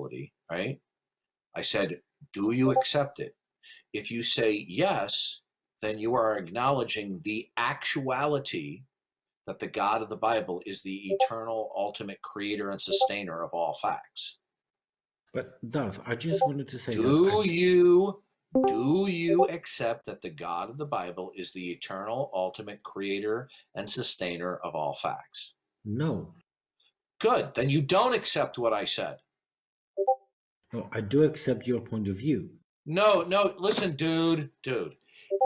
possibility, right? I said, do you accept it? If you say yes, then you are acknowledging the actuality that the God of the Bible is the eternal, ultimate creator and sustainer of all facts. But Darth, I just wanted to say do you accept that the God of the Bible is the eternal, ultimate creator and sustainer of all facts? No. Good. Then you don't accept what I said. No, I do accept your point of view. No, listen, dude.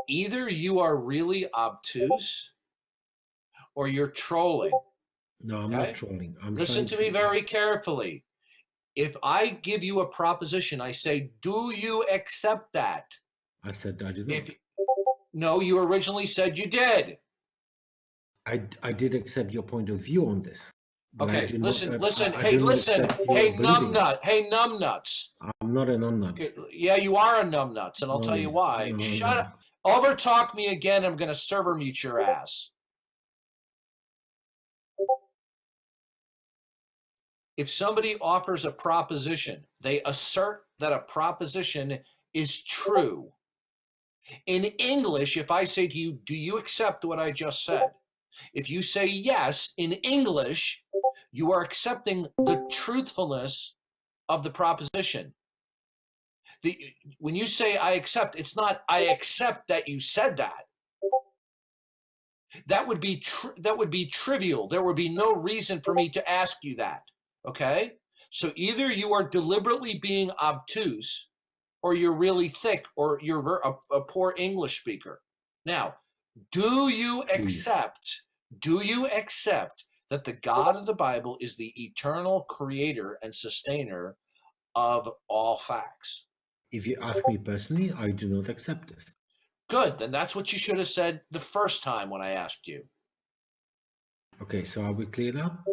Either you are really obtuse or you're trolling. No, I'm not trolling. Listen to me very carefully. If I give you a proposition, I say, do you accept that? I said I did not. No, you originally said you did. I did accept your point of view on this. Okay, listen. Hey, numbnuts. I'm not a numbnut. Yeah, you are a numbnuts, and I'll tell you why. Shut up. Overtalk me again, I'm going to server mute your ass. If somebody offers a proposition, they assert that a proposition is true. In English, if I say to you, do you accept what I just said? If you say yes, in English, you are accepting the truthfulness of the proposition. When you say I accept, it's not I accept that you said that. That would be trivial. There would be no reason for me to ask you that. Okay? So either you are deliberately being obtuse, or you're really thick, or you're a poor English speaker. Now, do you accept that the God of the Bible is the eternal creator and sustainer of all facts? If you ask me personally, I do not accept this. Good. Then that's what you should have said the first time when I asked you. Okay, so are we clear now?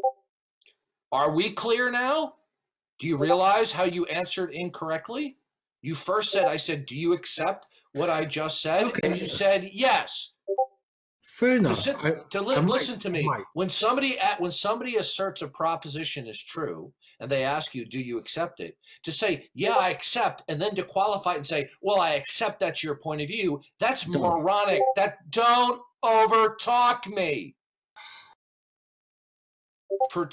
Are we clear now? Do you realize how you answered incorrectly? You first said, I said, do you accept what I just said? Okay. And you said yes. Fair enough. Listen to me. When somebody asserts a proposition is true, and they ask you, do you accept it? To say, yeah, I accept, and then to qualify it and say, well, I accept that's your point of view, that's moronic. Don't overtalk me. For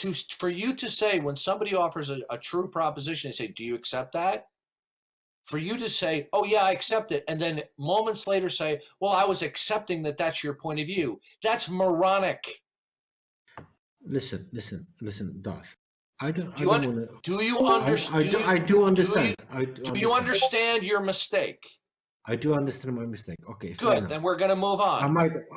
you to say, when somebody offers a true proposition, they say, do you accept that? For you to say, oh, yeah, I accept it, and then moments later say, well, I was accepting that that's your point of view. That's moronic. Listen, Darth. Do you understand? Do you understand your mistake? I do understand my mistake. Okay. Good. Then we're going to move on.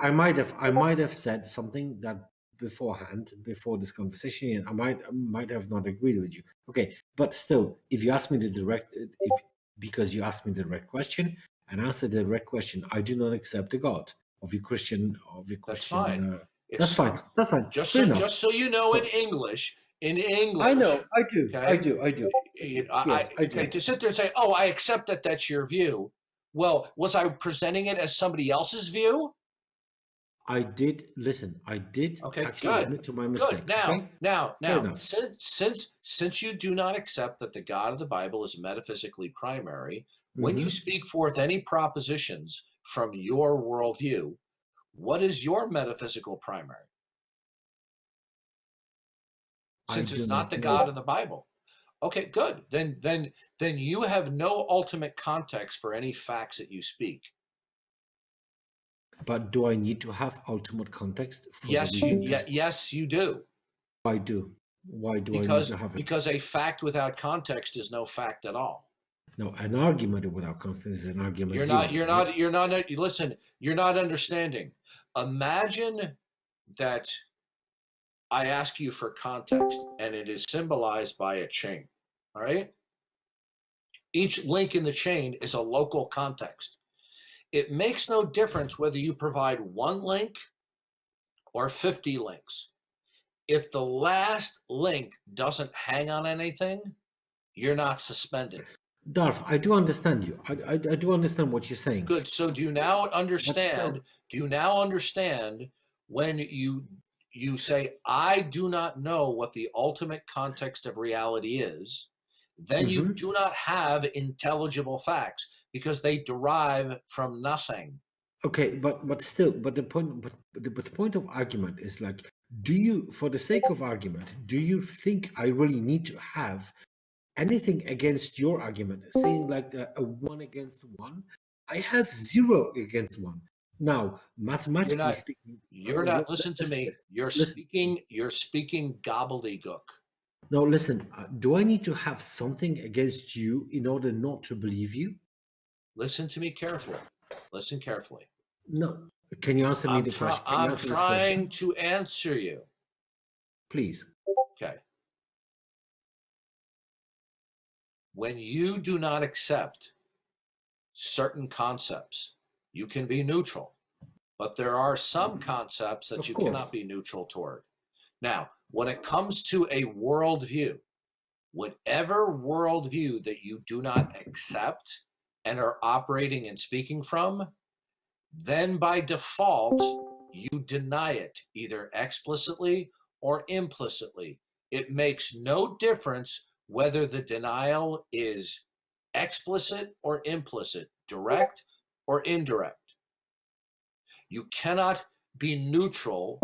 I might have said something that beforehand, before this conversation, and I might have not agreed with you. Okay, but still, if you ask me because you asked me the direct question and answered the direct question, I do not accept the God of your Christian. That's fine. That's fine. Just so you know, in English. I know. I do. Okay? I do. I do. To sit there and say, "Oh, I accept that that's your view." Well, was I presenting it as somebody else's view? I did. Listen, I did. Okay, good. Admit to my mistake. Good. Now, since you do not accept that the God of the Bible is metaphysically primary, when you speak forth any propositions from your worldview, what is your metaphysical primary? Since it's not the God of the Bible. Okay, good. Then you have no ultimate context for any facts that you speak. But do I need to have ultimate context? Yes, you do. I do. Why do I need to have it? Because a fact without context is no fact at all. No, an argument without context is an argument. You're not. Listen, you're not understanding. Imagine that I ask you for context, and it is symbolized by a chain. All right. Each link in the chain is a local context. It makes no difference whether you provide one link or 50 links. If the last link doesn't hang on anything, you're not suspended. Darth, I do understand you. I do understand what you're saying. Good. So do you now understand? Do you now understand when you say, I do not know what the ultimate context of reality is, then you do not have intelligible facts because they derive from nothing. Okay, but still, the point of argument is like, do you, for the sake of argument, do you think I really need to have anything against your argument, saying like a 1 against 1? I have 0 against 1. Now, mathematically speaking, listen to me. You're speaking gobbledygook. No, listen. Do I need to have something against you in order not to believe you? Listen to me carefully. Listen carefully. No. Can you answer me the question? I'm trying to answer you. Please. Okay. When you do not accept certain concepts, you can be neutral, but there are some concepts that you cannot be neutral toward. Now, when it comes to a worldview, whatever worldview that you do not accept and are operating and speaking from, then by default, you deny it, either explicitly or implicitly. It makes no difference whether the denial is explicit or implicit, direct or indirect. You cannot be neutral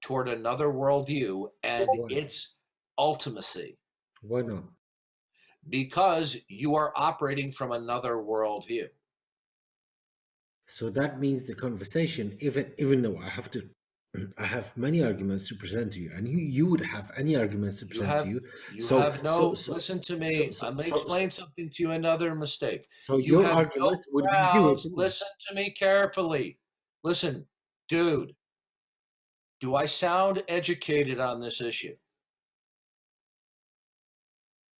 toward another worldview and its ultimacy. Why not? Because you are operating from another worldview. So that means the conversation, even though I have many arguments to present to you, and you would have any arguments to present to you. Listen to me. I'm going to explain something to you, another mistake. So your arguments would be zero to me. Listen to me carefully. Listen, dude, do I sound educated on this issue?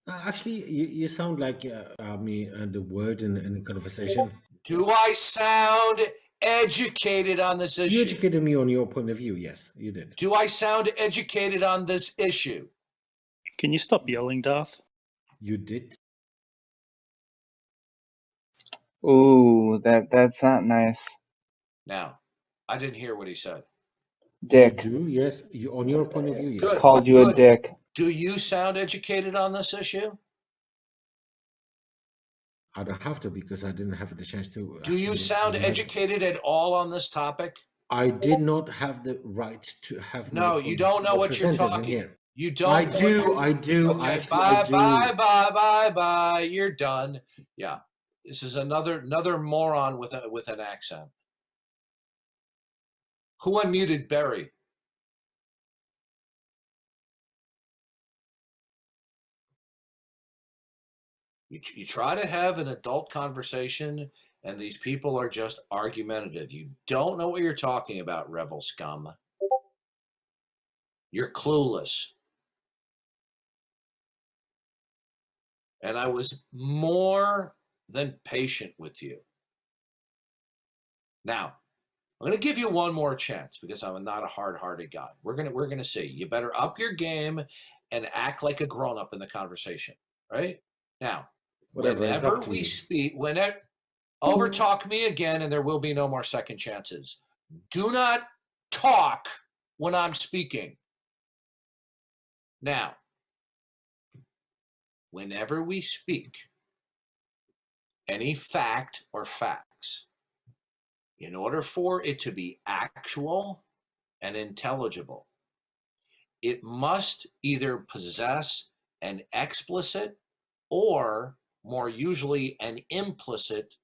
Actually, you sound like me and the word in the conversation. Do I sound educated on this issue? You educated me on your point of view. Yes, you did. Do I sound educated on this issue? Can you stop yelling, Darth? You did. Ooh, that's not nice. Now, I didn't hear what he said. Dick. You do, yes. On your point of view, yes. Good. Called you a dick. Do you sound educated on this issue? I don't have to because I didn't have the chance to. Do you sound educated at all on this topic? I did not have the right to have. No, you don't know what you're talking. You don't. I do. Okay, bye. You're done. Yeah, this is another moron with an accent. Who unmuted Barry? You try to have an adult conversation, and these people are just argumentative. You don't know what you're talking about, rebel scum. You're clueless. And I was more than patient with you. Now, I'm going to give you one more chance because I'm not a hard-hearted guy. We're going to see. You better up your game and act like a grown-up in the conversation, right? Now, whenever we speak, overtalk me again, and there will be no more second chances. Do not talk when I'm speaking. Now, whenever we speak any fact or facts, in order for it to be actual and intelligible, it must either possess an explicit or, more usually, an implicit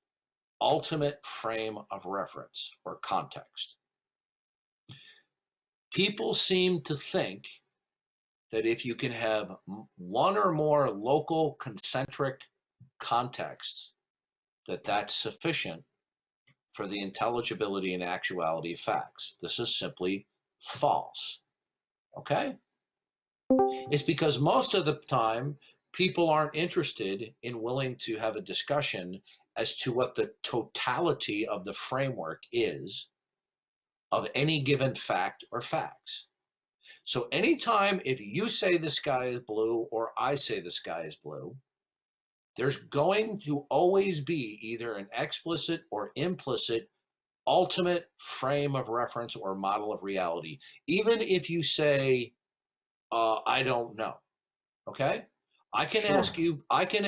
ultimate frame of reference or context. People seem to think that if you can have one or more local concentric contexts, that's sufficient for the intelligibility and actuality of facts. This is simply false. Okay? It's because most of the time, people aren't interested in willing to have a discussion as to what the totality of the framework is of any given fact or facts. So anytime if you say the sky is blue or I say the sky is blue, there's going to always be either an explicit or implicit ultimate frame of reference or model of reality. Even if you say, I don't know, okay? I can Sure.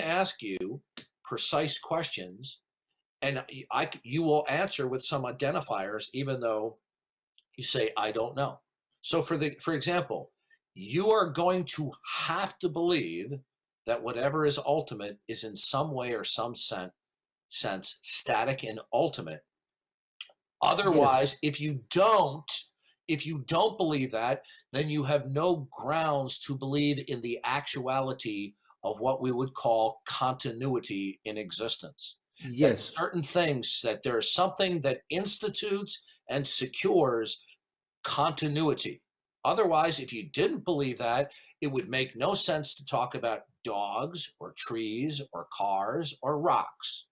ask you precise questions, and you will answer with some identifiers, even though you say I don't know. So for example, you are going to have to believe that whatever is ultimate is in some way or some sense static and ultimate. Otherwise, if you don't believe that, then you have no grounds to believe in the actuality of what we would call continuity in existence. That Yes. certain things, that there's something that institutes and secures continuity. Otherwise, if you didn't believe that, it would make no sense to talk about dogs or trees or cars or rocks.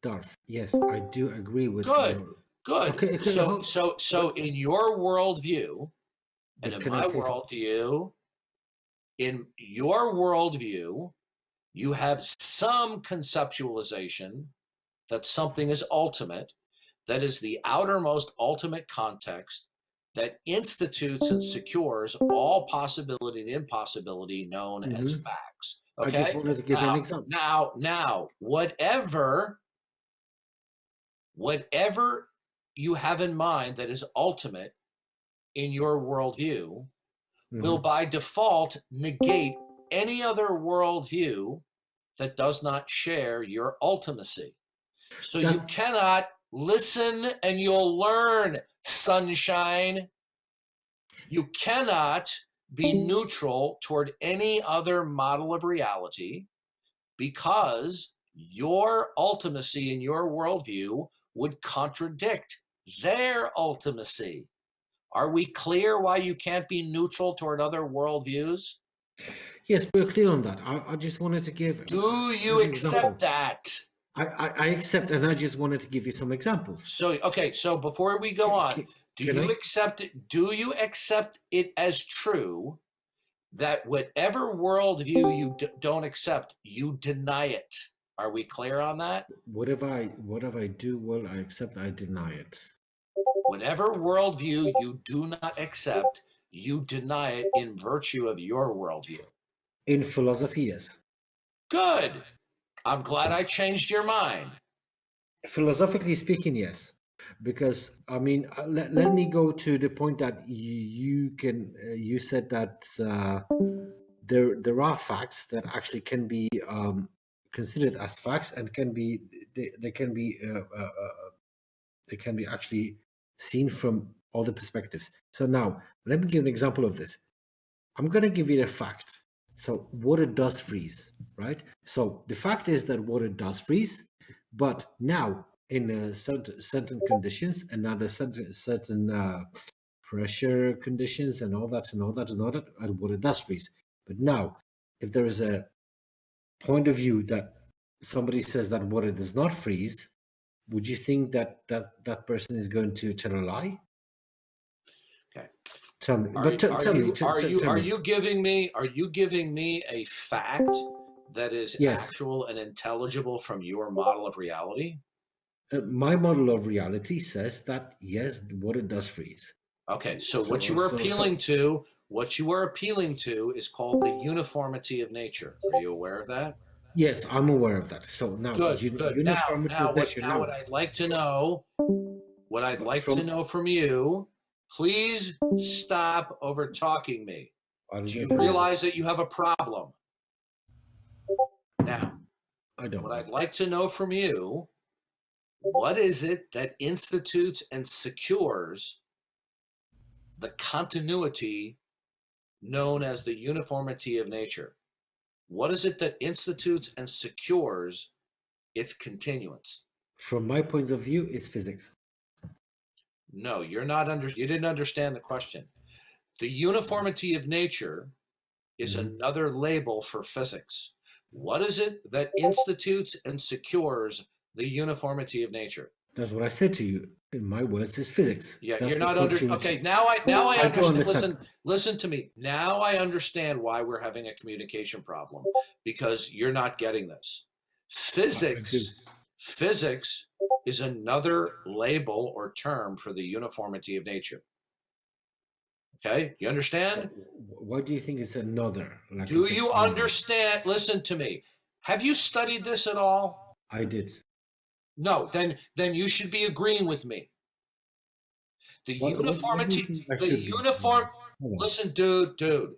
Darth, yes, I do agree with Good. your. Good. Okay, So in your worldview, and but in can my I say something? worldview, you have some conceptualization that something is ultimate, that is the outermost ultimate context that institutes and secures all possibility and impossibility known as Mhm. facts. I just Okay? wanted to give you an example. Now, whatever you have in mind that is ultimate in your worldview will Mhm. by default negate any other worldview that does not share your ultimacy. So you That's cannot listen and you'll learn, sunshine. You cannot be neutral toward any other model of reality because your ultimacy in your worldview would contradict their ultimacy. Are we clear why you can't be neutral toward other worldviews? yes, we're clear on that. I just wanted to give Do you an example. accept that? I accept, and I just wanted to give you some examples. So before we go on, do Can you I? accept it? Do you accept it as true that whatever worldview you don't accept, you deny it? Are we clear on that? Whatever I do, well, I accept. I deny it. Whatever worldview you do not accept, you deny it in virtue of your worldview. In philosophy, yes. Good. I'm glad I changed your mind. Philosophically speaking, yes. Because I mean, let me go to the point that you said that there are facts that actually can be considered as facts and they can be actually seen from all the perspectives. So now let me give an example of this. I'm going to give you a fact. So water does freeze, right? So the fact is that water does freeze, but now in certain conditions and under certain pressure conditions and all that, water does freeze. But now, if there is a point of view that somebody says that water does not freeze, would you think that that person is going to tell a lie? Okay. Tell me. Are you giving me a fact that is Yes. actual and intelligible from your model of reality? My model of reality says that yes, water does freeze. Okay, so what you are appealing to is called the uniformity of nature. Are you aware of that? Yes, I'm aware of that. So now, Good. uniformity of nature. Now, what I'd like to know, from you, please stop over talking me. Do you realize that you have a problem? Now, I don't. What I'd like to know from you, what is it that institutes and secures the continuity known as the uniformity of nature? What is it that institutes and secures its continuance? From my point of view, it's physics. No, you didn't understand the question. The uniformity of nature is another label for physics. What is it that institutes and secures the uniformity of nature? That's what I said to you. In my words, it's physics. Yeah, That's you're not under. Okay, now I understand. Listen to me. Now I understand why we're having a communication problem, because you're not getting this. Physics is another label or term for the uniformity of nature. Okay, you understand? Why do you think it's another? Like Do it's a you common? understand? Listen to me. Have you studied this at all? I did. No, then you should be agreeing with me. The What do you uniformity, think I the should be uniform. Hold on. Listen, dude.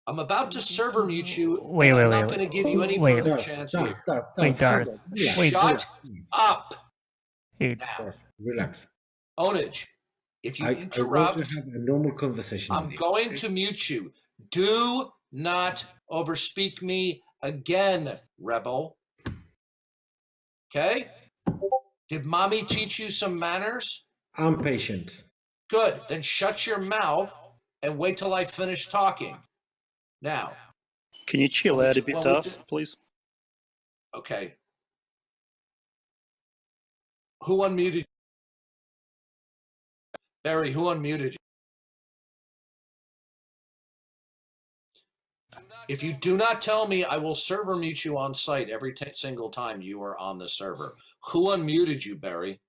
I'm about to server mute you, Wait, and wait, I'm wait, not going to give you any wait. further Darth, chance Darth, here. Darth, Wait, Darth, Darth. relax, Wait, Shut up dude. now. Darth, relax. Onage, if you I want to interrupt, have a normal conversation I'm with you. going to mute you. Do not overspeak me again, rebel. Okay? Did mommy teach you some manners? I'm patient. Good. Then shut your mouth and wait till I finish talking. Now. Can you chill out a bit, Darth, please? Okay. Who unmuted you? Barry, who unmuted you? If you do not tell me, I will server mute you on site every single time you are on the server. Who unmuted you, Barry?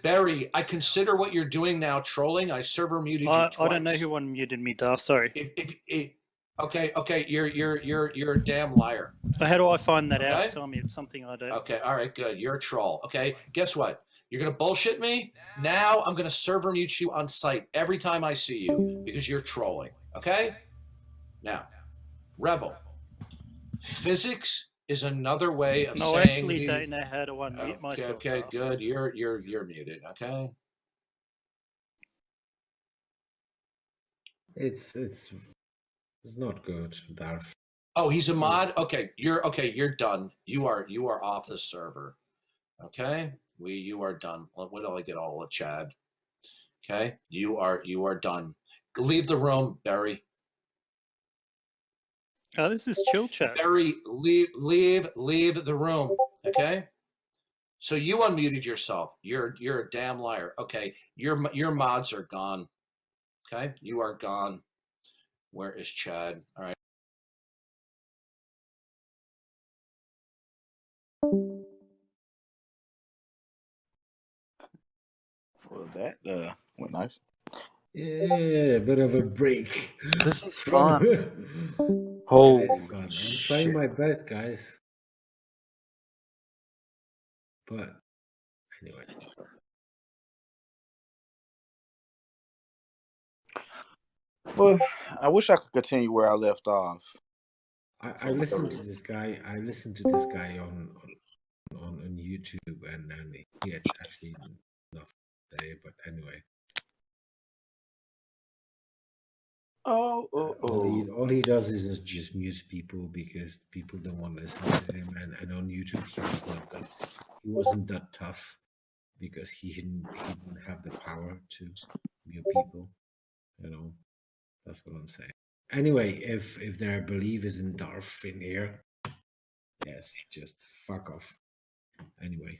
Barry, I consider what you're doing now trolling. I server muted you twice. I don't know who unmuted me, Darth. Sorry. Okay, you're a damn liar. How do I find that Okay? out? Tell me. It's something I don't. Okay, all right, good. You're a troll. Okay, guess what? You're going to bullshit me? Now I'm going to server mute you on site every time I see you because you're trolling. Okay? Now, Rebel, physics is another way of No, saying... I actually don't know how to unmute myself. Okay, Darth. good. You're muted, okay? It's not good, Darth. Oh, he's a mod? Okay, you're done. You are off the server. Okay? You are done. Wait till I get all of Chad. Okay? You are done. Leave the room, Barry. Oh, this is chill chat. Barry, leave the room. Okay? So you unmuted yourself. You're a damn liar. Okay, your mods are gone. Okay? You are gone. Where is Chad? All right. Well, that went nice. Yeah, bit of a break. This is fun. Holy It's fun. I'm trying my best, guys. But anyway. Well, I wish I could continue where I left off. I listened to this guy. I listened to this guy on YouTube, and he had actually nothing to say. But anyway, all he does is just mute people because people don't want to listen to him. And on YouTube, he wasn't that tough because he didn't have the power to mute people. You know, that's what I'm saying. Anyway, if there are believers in Darth in here, yes, just fuck off. Anyway.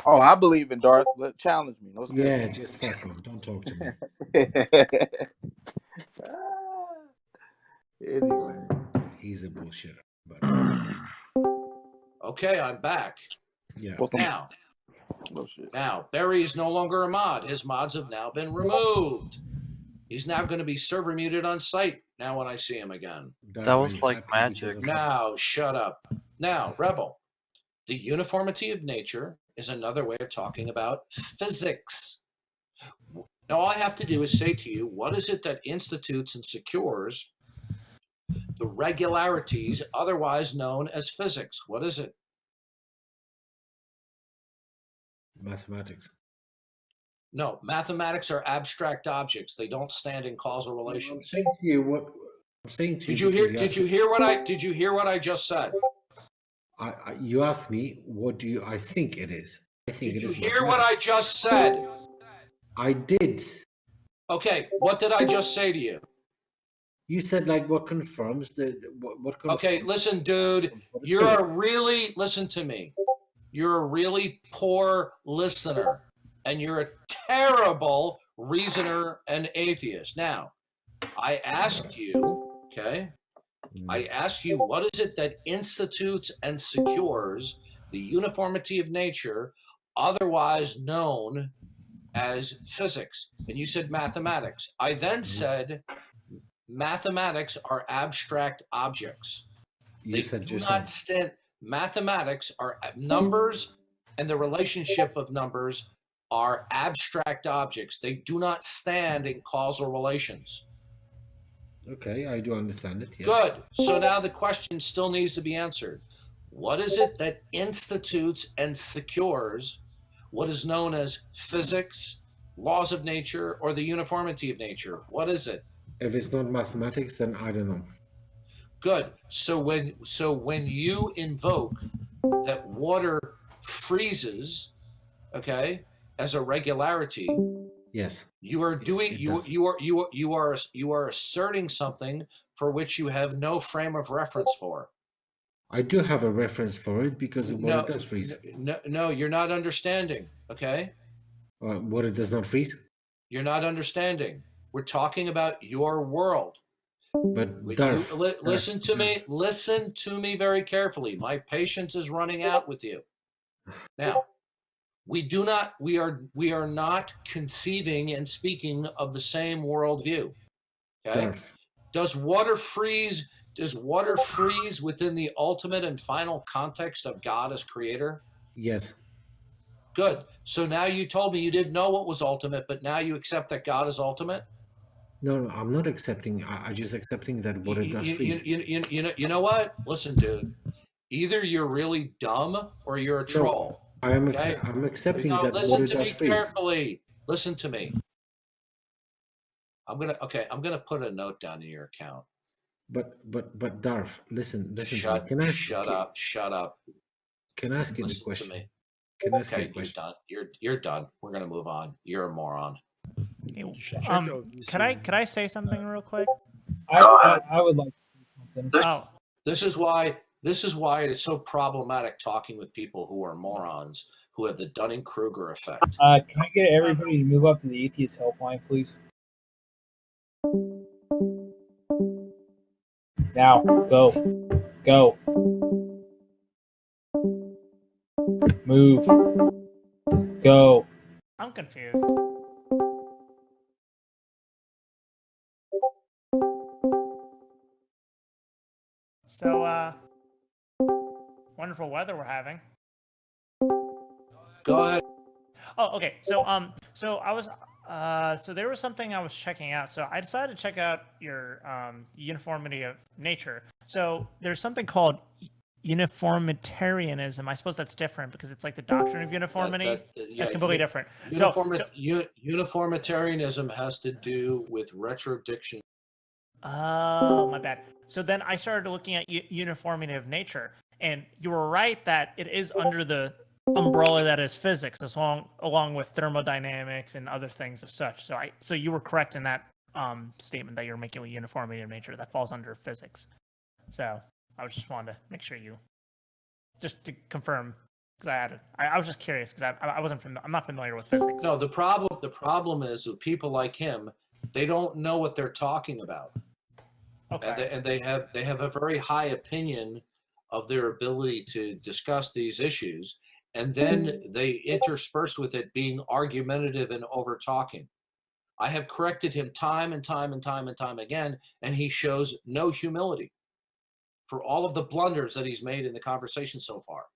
Oh, I believe in Darth. Challenge me. Let's yeah, just fuck off. Don't talk to me. Anyway. He's a bullshitter. But... Okay, I'm back. Yeah. Welcome. Now, Barry is no longer a mod. His mods have now been removed. He's now going to be server muted on site now when I see him again. That was like magic. Now, shut up. Now, Rebel, the uniformity of nature is another way of talking about physics. Now, all I have to do is say to you, what is it that institutes and secures the regularities otherwise known as physics? What is it? Mathematics. No, mathematics are abstract objects. They don't stand in causal relations. I'm saying to you what I'm saying to you. Did you hear what I just said? You asked me what do I think it is. I think did it is. Did you hear what I just said? I did. Okay, what did I just say to you? You said like what confirms what confirms. Okay, listen, dude. Listen to me. You're a really poor listener. And you're a terrible reasoner and atheist. Now, I asked you, okay? I asked you, what is it that institutes and secures the uniformity of nature otherwise known as physics. And you said mathematics. I then said mathematics are abstract objects. You They said do just not now. stand. Mathematics are numbers, and the relationship of numbers are abstract objects. They do not stand in causal relations. Okay, I do understand it. Yes. Good. So now the question still needs to be answered. What is it that institutes and secures what is known as physics, laws of nature, or the uniformity of nature? What is it? If it's not mathematics, then I don't know. Good. So when you invoke that water freezes, okay, as a regularity, Yes. you are doing it you does. you are asserting something for which you have no frame of reference for. I do have a reference for it because water does freeze. No, you're not understanding. Okay, Water does not freeze. you're not understanding. We're talking about your world. But Darth, Listen to me. Listen to me very carefully. My patience is running out with you. Now, we are not conceiving and speaking of the same worldview. Okay? Darth. Does water freeze within the ultimate and final context of God as creator? Yes. Good. So now you told me you didn't know what was ultimate, but now you accept that God is ultimate? No, I'm not accepting. I'm just accepting that water does freeze. You know what? Listen, dude. Either you're really dumb or you're a troll. I'm Okay? accepting No, that listen water to does me freeze. carefully. Listen to me. I'm gonna put a note down in your account. But Darth, listen. Shut up. Can I ask you the Listen question? to me. Can I ask you Okay, a question? you're done. We're gonna move on. You're a moron. Could I say something real quick? I would like to say something. Oh, This is why it's so problematic talking with people who are morons who have the Dunning-Kruger effect. Can I get everybody to move up to the Atheist helpline, please? Now, go. Move. Go. I'm confused. So, wonderful weather we're having. Go ahead. Oh, okay. So I was, so there was something I was checking out. So I decided to check out your uniformity of nature. So there's something called uniformitarianism. I suppose that's different because it's like the doctrine of uniformity. That's completely different. Uniformitarianism has to do with retrodiction. Oh, my bad. So then I started looking at uniformity of nature, and you were right that it is under the umbrella that is physics, along with thermodynamics and other things of such. So you were correct in that statement that you're making with uniformity of nature. That falls under physics. So I was just wanting to make sure just to confirm, because I was just curious because I'm not familiar with physics. No, the problem is with people like him, they don't know what they're talking about. Okay. And they have a very high opinion of their ability to discuss these issues, and then they intersperse with it being argumentative and over talking. I have corrected him time and time again, and he shows no humility for all of the blunders that he's made in the conversation so far.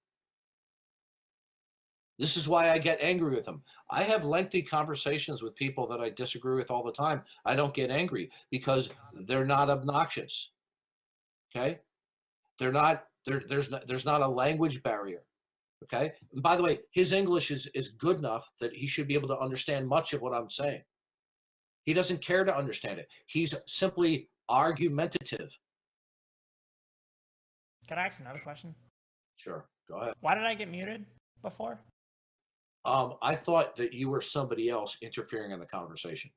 This is why I get angry with him. I have lengthy conversations with people that I disagree with all the time. I don't get angry because they're not obnoxious. Okay? There's not a language barrier. Okay? And by the way, his English is good enough that he should be able to understand much of what I'm saying. He doesn't care to understand it. He's simply argumentative. Can I ask another question? Sure. Go ahead. Why did I get muted before? I thought that you were somebody else interfering in the conversation.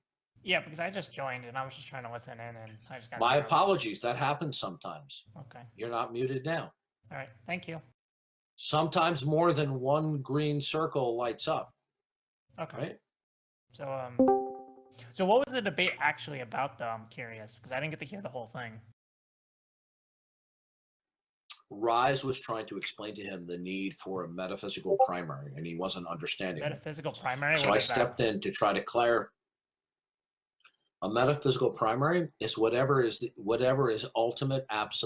Yeah, because I just joined and I was just trying to listen in, and I just got. My apologies. That happens sometimes. Okay. You're not muted now. All right. Thank you. Sometimes more than one green circle lights up. Okay. Right? So what was the debate actually about, though? I'm curious because I didn't get to hear the whole thing. Rise was trying to explain to him the need for a metaphysical primary, and he wasn't understanding it. Metaphysical primary. So What I is that? stepped in to try to clarify. A metaphysical primary is whatever is ultimate, absolute.